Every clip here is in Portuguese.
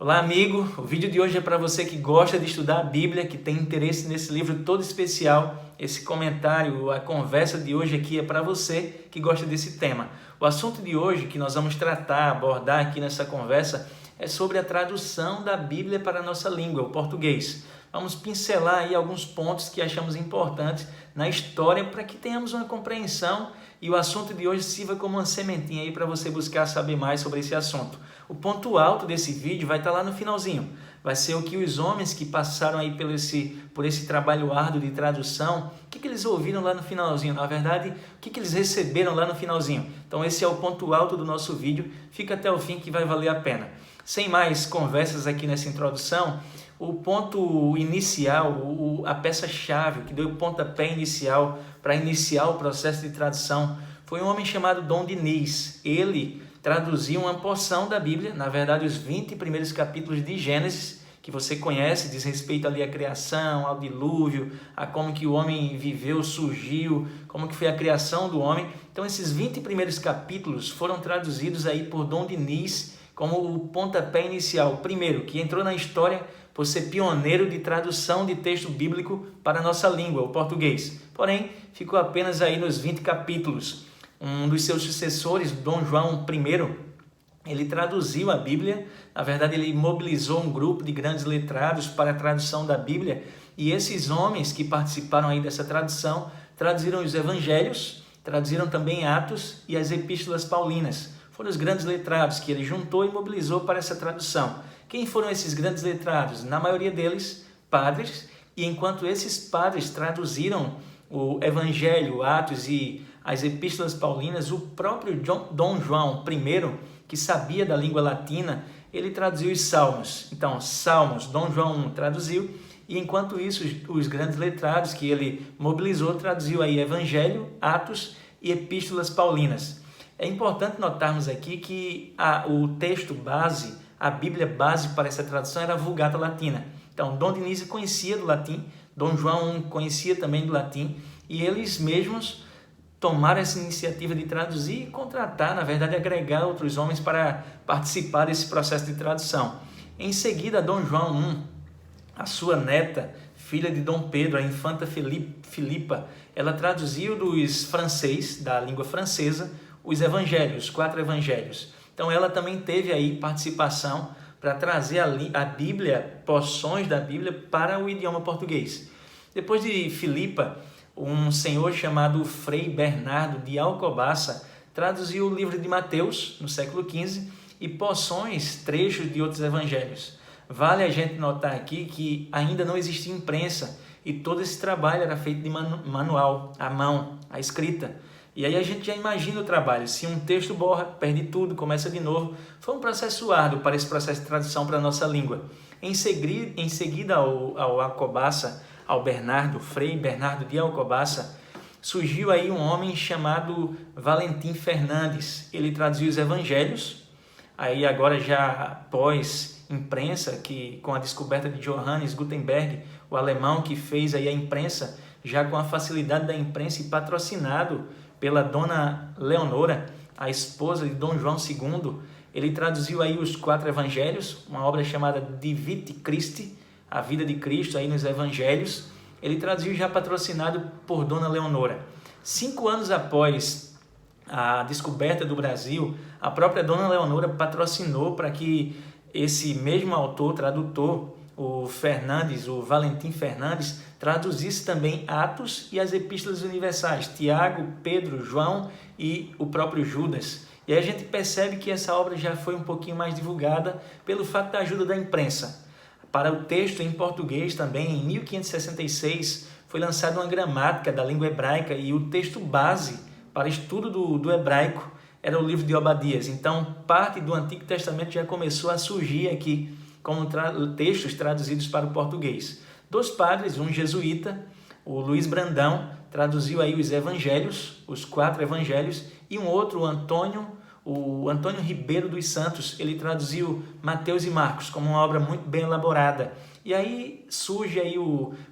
Olá, amigo! O vídeo de hoje é para você que gosta de estudar a Bíblia, que tem interesse nesse livro todo especial. Esse comentário, a conversa de hoje aqui é para você que gosta desse tema. O assunto de hoje que nós vamos tratar, abordar aqui nessa conversa é sobre a tradução da Bíblia para a nossa língua, o português. Vamos pincelar aí alguns pontos que achamos importantes na história para que tenhamos uma compreensão e o assunto de hoje sirva como uma sementinha aí para você buscar saber mais sobre esse assunto. O ponto alto desse vídeo vai estar lá no finalzinho. Vai ser o que os homens que passaram aí por esse trabalho árduo de tradução, o que eles ouviram lá no finalzinho? Na verdade, o que eles receberam lá no finalzinho? Então esse é o ponto alto do nosso vídeo. Fica até o fim que vai valer a pena. Sem mais conversas aqui nessa introdução, o ponto inicial, a peça-chave que deu o pontapé inicial para iniciar o processo de tradução foi um homem chamado Dom Diniz. Ele traduziu uma porção da Bíblia, na verdade os 20 primeiros capítulos de Gênesis, que você conhece, diz respeito ali à criação, ao dilúvio, a como que o homem viveu, surgiu, como que foi a criação do homem. Então esses 20 primeiros capítulos foram traduzidos aí por Dom Diniz como o pontapé inicial. Primeiro, que entrou na história por ser pioneiro de tradução de texto bíblico para a nossa língua, o português. Porém, ficou apenas aí nos 20 capítulos. Um dos seus sucessores, Dom João I, ele traduziu a Bíblia. Na verdade, ele mobilizou um grupo de grandes letrados para a tradução da Bíblia. E esses homens que participaram aí dessa tradução, traduziram os evangelhos, traduziram também Atos e as epístolas paulinas. Foram os grandes letrados que ele juntou e mobilizou para essa tradução. Quem foram esses grandes letrados? Na maioria deles, padres. E enquanto esses padres traduziram o Evangelho, Atos e as epístolas paulinas, o próprio Dom João I, que sabia da língua latina, ele traduziu os Salmos. Então, Salmos, Dom João I traduziu, e enquanto isso, os grandes letrados que ele mobilizou, traduziu aí Evangelho, Atos e epístolas paulinas. É importante notarmos aqui que o texto base, a Bíblia base para essa tradução era a Vulgata Latina. Então, Dom Diniz conhecia do latim, Dom João conhecia também do latim, e eles mesmos tomaram essa iniciativa de traduzir e contratar, na verdade, agregar outros homens para participar desse processo de tradução. Em seguida, Dom João I, a sua neta, filha de Dom Pedro, a infanta Filipa, ela traduziu dos francês, da língua francesa, os evangelhos, os 4 evangelhos. Então ela também teve aí participação para trazer a Bíblia, porções da Bíblia para o idioma português. Depois de Filipa, um senhor chamado Frei Bernardo de Alcobaça traduziu o livro de Mateus, no século XV, e porções, trechos de outros evangelhos. Vale a gente notar aqui que ainda não existia imprensa e todo esse trabalho era feito de manual, à mão, à escrita. E aí a gente já imagina o trabalho. Se um texto borra, perde tudo, começa de novo. Foi um processo árduo para esse processo de tradução para a nossa língua. Em seguida ao Alcobaça, ao Bernardo, Frei Bernardo de Alcobaça, surgiu aí um homem chamado Valentim Fernandes. Ele traduziu os evangelhos, aí agora já após imprensa, que com a descoberta de Johannes Gutenberg, o alemão que fez aí a imprensa, já com a facilidade da imprensa e patrocinado pela dona Leonora, a esposa de Dom João II, ele traduziu aí os 4 evangelhos, uma obra chamada De Vita Christi, a vida de Cristo aí nos evangelhos. Ele traduziu já patrocinado por dona Leonora. 5 anos após a descoberta do Brasil, a própria dona Leonora patrocinou para que esse mesmo autor, tradutor, o Fernandes, o Valentim Fernandes, traduzisse também Atos e as epístolas universais, Tiago, Pedro, João e o próprio Judas. E aí a gente percebe que essa obra já foi um pouquinho mais divulgada pelo fato da ajuda da imprensa. Para o texto em português também, em 1566, foi lançada uma gramática da língua hebraica e o texto base para estudo do hebraico era o livro de Obadias. Então, parte do Antigo Testamento já começou a surgir aqui como textos traduzidos para o português. 2 padres, um jesuíta, o Luiz Brandão, traduziu aí os evangelhos, os 4 evangelhos, e um outro, o Antônio Ribeiro dos Santos, ele traduziu Mateus e Marcos como uma obra muito bem elaborada. E aí surge aí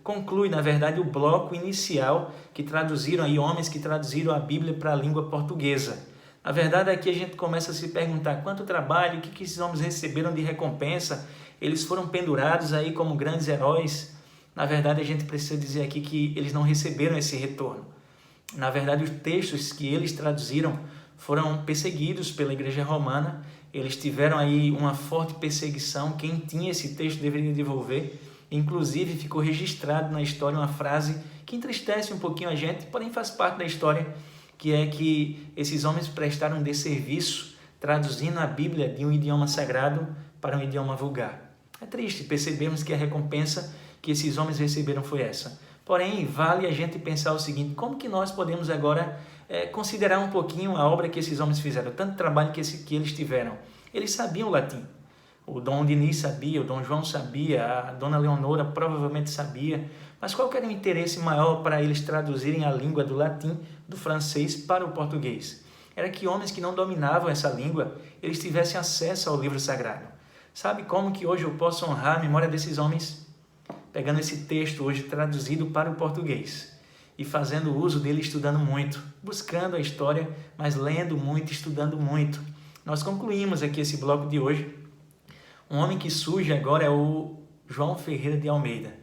conclui, na verdade, o bloco inicial que traduziram aí homens que traduziram a Bíblia para a língua portuguesa. A verdade é que a gente começa a se perguntar quanto trabalho, o que esses homens receberam de recompensa, eles foram pendurados aí como grandes heróis. Na verdade, a gente precisa dizer aqui que eles não receberam esse retorno. Na verdade, os textos que eles traduziram foram perseguidos pela igreja romana, eles tiveram aí uma forte perseguição, quem tinha esse texto deveria devolver. Inclusive, ficou registrado na história uma frase que entristece um pouquinho a gente, porém faz parte da história, que é que esses homens prestaram desserviço traduzindo a Bíblia de um idioma sagrado para um idioma vulgar. É triste percebermos que a recompensa que esses homens receberam foi essa. Porém, vale a gente pensar o seguinte: como que nós podemos agora considerar um pouquinho a obra que esses homens fizeram, tanto trabalho que eles tiveram? Eles sabiam latim. O Dom Diniz sabia, o Dom João sabia, a Dona Leonora provavelmente sabia, mas qual que era o interesse maior para eles traduzirem a língua do latim, do francês, para o português? Era que homens que não dominavam essa língua, eles tivessem acesso ao livro sagrado. Sabe como que hoje eu posso honrar a memória desses homens? Pegando esse texto hoje traduzido para o português e fazendo uso dele, estudando muito, buscando a história, mas lendo muito, estudando muito. Nós concluímos aqui esse bloco de hoje. Um homem que surge agora é o João Ferreira de Almeida.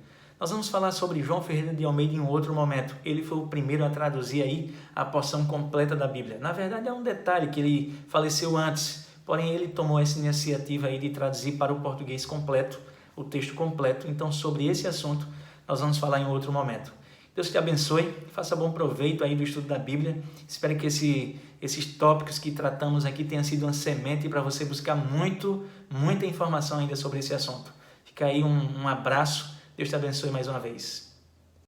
Nós vamos falar sobre João Ferreira de Almeida em um outro momento. Ele foi o primeiro a traduzir aí a porção completa da Bíblia. Na verdade, é um detalhe que ele faleceu antes, porém ele tomou essa iniciativa aí de traduzir para o português completo, o texto completo. Então, sobre esse assunto, nós vamos falar em outro momento. Deus te abençoe, faça bom proveito aí do estudo da Bíblia. Espero que esses tópicos que tratamos aqui tenham sido uma semente para você buscar muita informação ainda sobre esse assunto. Fica aí um abraço, Deus te abençoe mais uma vez.